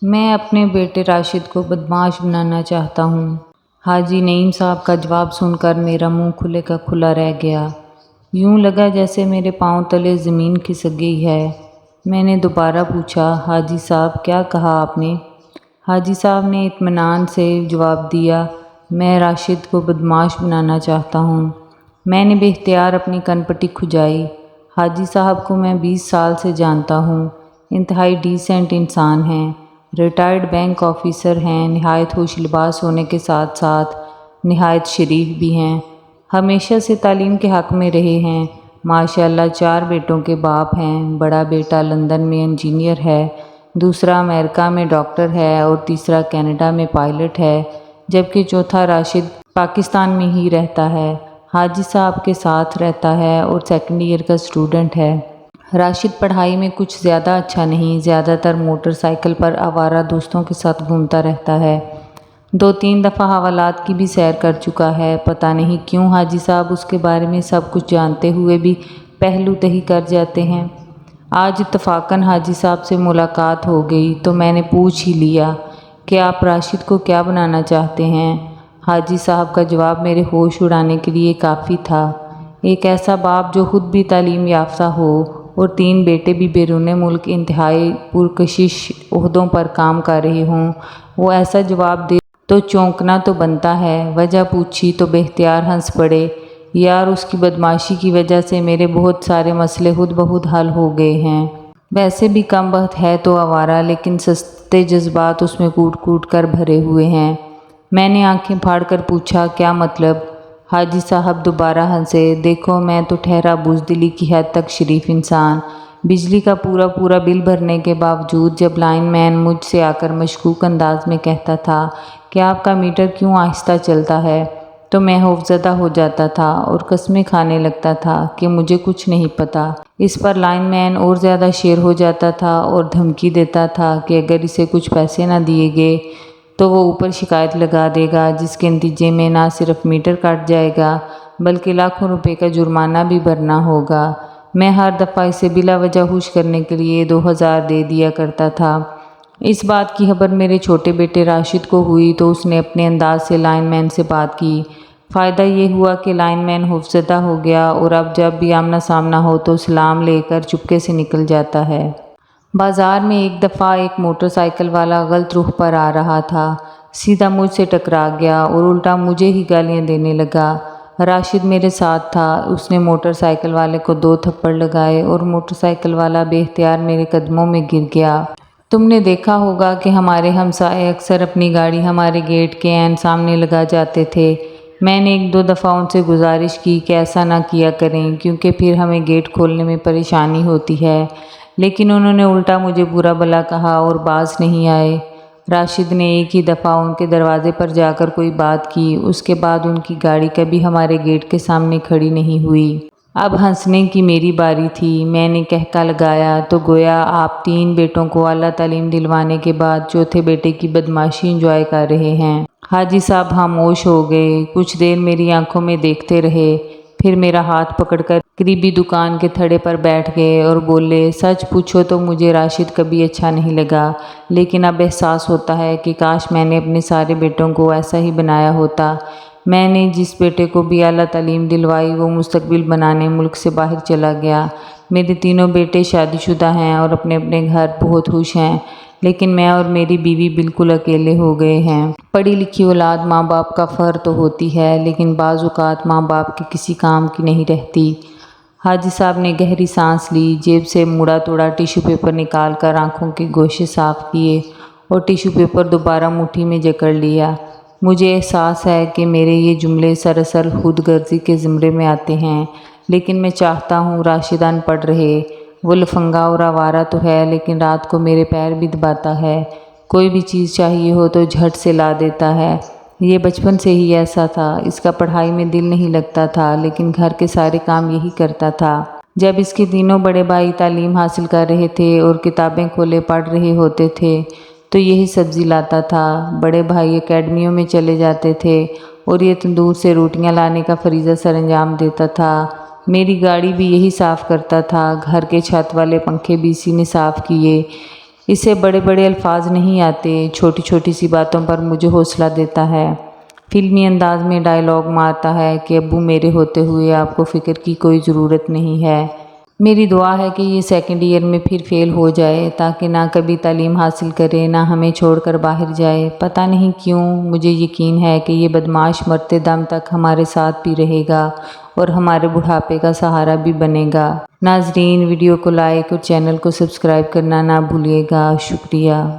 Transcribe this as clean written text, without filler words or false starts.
میں اپنے بیٹے راشد کو بدمعاش بنانا چاہتا ہوں۔ حاجی نعیم صاحب کا جواب سن کر میرا منہ کھلے کا کھلا رہ گیا۔ یوں لگا جیسے میرے پاؤں تلے زمین کھسک گئی ہے۔ میں نے دوبارہ پوچھا، حاجی صاحب کیا کہا آپ نے؟ حاجی صاحب نے اطمینان سے جواب دیا، میں راشد کو بدمعاش بنانا چاہتا ہوں۔ میں نے بے اختیار اپنی کن پٹی کھجائی۔ حاجی صاحب کو میں 20 سال سے جانتا ہوں، انتہائی ڈیسنٹ انسان ہیں، ریٹائرڈ بینک آفیسر ہیں، نہایت ہوش لباس ہونے کے ساتھ ساتھ نہایت شریف بھی ہیں، ہمیشہ سے تعلیم کے حق میں رہے ہیں، ماشاءاللہ 4 بیٹوں کے باپ ہیں، بڑا بیٹا لندن میں انجینئر ہے، دوسرا امریکہ میں ڈاکٹر ہے اور تیسرا کینیڈا میں پائلٹ ہے، جبکہ چوتھا راشد پاکستان میں ہی رہتا ہے، حاجی صاحب کے ساتھ رہتا ہے اور سیکنڈ ایئر کا اسٹوڈنٹ ہے۔ راشد پڑھائی میں کچھ زیادہ اچھا نہیں، زیادہ تر موٹر سائیکل پر آوارہ دوستوں کے ساتھ گھومتا رہتا ہے، 2-3 دفعہ حوالات کی بھی سیر کر چکا ہے۔ پتہ نہیں کیوں حاجی صاحب اس کے بارے میں سب کچھ جانتے ہوئے بھی پہلو تہی کر جاتے ہیں۔ آج اتفاقاً حاجی صاحب سے ملاقات ہو گئی تو میں نے پوچھ ہی لیا کہ آپ راشد کو کیا بنانا چاہتے ہیں؟ حاجی صاحب کا جواب میرے ہوش اڑانے کے لیے کافی تھا۔ ایک ایسا باپ جو خود بھی تعلیم یافتہ ہو اور 3 بیٹے بھی بیرون ملک انتہائی پرکشش عہدوں پر کام کر رہے ہوں، وہ ایسا جواب دے تو چونکنا تو بنتا ہے۔ وجہ پوچھی تو بے اختیار ہنس پڑے، یار اس کی بدمعاشی کی وجہ سے میرے بہت سارے مسئلے خود بخود حل ہو گئے ہیں۔ ویسے بھی کم بخت ہے تو آوارہ، لیکن سستے جذبات اس میں کوٹ کوٹ کر بھرے ہوئے ہیں۔ میں نے آنکھیں پھاڑ کر پوچھا، کیا مطلب؟ حاجی صاحب دوبارہ ہنسے، دیکھو میں تو ٹھہرا بزدلی کی حد تک شریف انسان، بجلی کا پورا بل بھرنے کے باوجود جب لائن مین مجھ سے آ کر مشکوک انداز میں کہتا تھا کہ آپ کا میٹر کیوں آہستہ چلتا ہے تو میں خوفزدہ ہو جاتا تھا اور قسمیں کھانے لگتا تھا کہ مجھے کچھ نہیں پتہ۔ اس پر لائن مین اور زیادہ شیر ہو جاتا تھا اور دھمکی دیتا تھا کہ اگر اسے کچھ پیسے نہ دیے گئے تو وہ اوپر شکایت لگا دے گا، جس کے نتیجے میں نہ صرف میٹر کاٹ جائے گا بلکہ لاکھوں روپے کا جرمانہ بھی بھرنا ہوگا۔ میں ہر دفعہ اسے بلا وجہ خوش کرنے کے لیے 2000 دے دیا کرتا تھا۔ اس بات کی خبر میرے چھوٹے بیٹے راشد کو ہوئی تو اس نے اپنے انداز سے لائن مین سے بات کی۔ فائدہ یہ ہوا کہ لائن مین خوفزدہ ہو گیا اور اب جب بھی آمنا سامنا ہو تو سلام لے کر چپکے سے نکل جاتا ہے۔ بازار میں ایک دفعہ ایک موٹر سائیکل والا غلط رخ پر آ رہا تھا، سیدھا مجھ سے ٹکرا گیا اور الٹا مجھے ہی گالیاں دینے لگا۔ راشد میرے ساتھ تھا، اس نے موٹر سائیکل والے کو 2 تھپڑ لگائے اور موٹر سائیکل والا بے اختیار میرے قدموں میں گر گیا۔ تم نے دیکھا ہوگا کہ ہمارے ہمسائے اکثر اپنی گاڑی ہمارے گیٹ کے عین سامنے لگا جاتے تھے۔ میں نے 1-2 دفعہ ان سے گزارش کی کہ ایسا نہ کیا کریں کیونکہ پھر ہمیں گیٹ کھولنے میں پریشانی ہوتی ہے، لیکن انہوں نے الٹا مجھے برا بھلا کہا اور باز نہیں آئے۔ راشد نے ایک ہی دفعہ ان کے دروازے پر جا کر کوئی بات کی، اس کے بعد ان کی گاڑی کبھی ہمارے گیٹ کے سامنے کھڑی نہیں ہوئی۔ اب ہنسنے کی میری باری تھی۔ میں نے کہکا لگایا تو گویا آپ 3 بیٹوں کو اعلیٰ تعلیم دلوانے کے بعد چوتھے بیٹے کی بدمعاشی انجوائے کر رہے ہیں۔ حاجی صاحب خاموش ہو گئے، کچھ دیر میری آنکھوں میں دیکھتے رہے، پھر میرا ہاتھ پکڑ کر قریبی دکان کے تھڑے پر بیٹھ گئے اور بولے، سچ پوچھو تو مجھے راشد کبھی اچھا نہیں لگا، لیکن اب احساس ہوتا ہے کہ کاش میں نے اپنے سارے بیٹوں کو ایسا ہی بنایا ہوتا۔ میں نے جس بیٹے کو بھی اعلیٰ تعلیم دلوائی وہ مستقبل بنانے ملک سے باہر چلا گیا۔ میرے تینوں بیٹے شادی شدہ ہیں اور اپنے اپنے گھر بہت خوش ہیں، لیکن میں اور میری بیوی بالکل اکیلے ہو گئے ہیں۔ پڑھی لکھی اولاد ماں باپ کا فخر تو ہوتی ہے، لیکن بعض اوقات ماں باپ کے کسی کام کی نہیں رہتی۔ حاجی صاحب نے گہری سانس لی، جیب سے مڑا توڑا ٹیشو پیپر نکال کر آنکھوں کے گوشے صاف کیے اور ٹیشو پیپر دوبارہ مٹھی میں جکڑ لیا۔ مجھے احساس ہے کہ میرے یہ جملے سراسر خود غرضی کے زمرے میں آتے ہیں، لیکن میں چاہتا ہوں راشد ان پڑھ رہے، وہ لفنگا اور آوارہ تو ہے لیکن رات کو میرے پیر بھی دباتا ہے، کوئی بھی چیز چاہیے ہو تو جھٹ سے لا دیتا ہے۔ یہ بچپن سے ہی ایسا تھا، اس کا پڑھائی میں دل نہیں لگتا تھا لیکن گھر کے سارے کام یہی کرتا تھا۔ جب اس کے تینوں بڑے بھائی تعلیم حاصل کر رہے تھے اور کتابیں کھولے پڑھ رہے ہوتے تھے تو یہی سبزی لاتا تھا، بڑے بھائی اکیڈمیوں میں چلے جاتے تھے اور یہ تندور سے روٹیاں لانے کا فریضہ سر انجام دیتا تھا، میری گاڑی بھی یہی صاف کرتا تھا، گھر کے چھت والے پنکھے بھی اسی نے صاف کیے، اسے بڑے بڑے الفاظ نہیں آتے، چھوٹی چھوٹی سی باتوں پر مجھے حوصلہ دیتا ہے، فلمی انداز میں ڈائلاگ مارتا ہے کہ ابو میرے ہوتے ہوئے آپ کو فکر کی کوئی ضرورت نہیں ہے۔ میری دعا ہے کہ یہ سیکنڈ ایئر میں پھر فیل ہو جائے تاکہ نہ کبھی تعلیم حاصل کرے نہ ہمیں چھوڑ کر باہر جائے۔ پتہ نہیں کیوں مجھے یقین ہے کہ یہ بدماش مرتے دم تک ہمارے ساتھ بھی رہے گا اور ہمارے بڑھاپے کا سہارا بھی بنے گا۔ ناظرین، ویڈیو کو لائک اور چینل کو سبسکرائب کرنا نہ بھولیے گا۔ شکریہ۔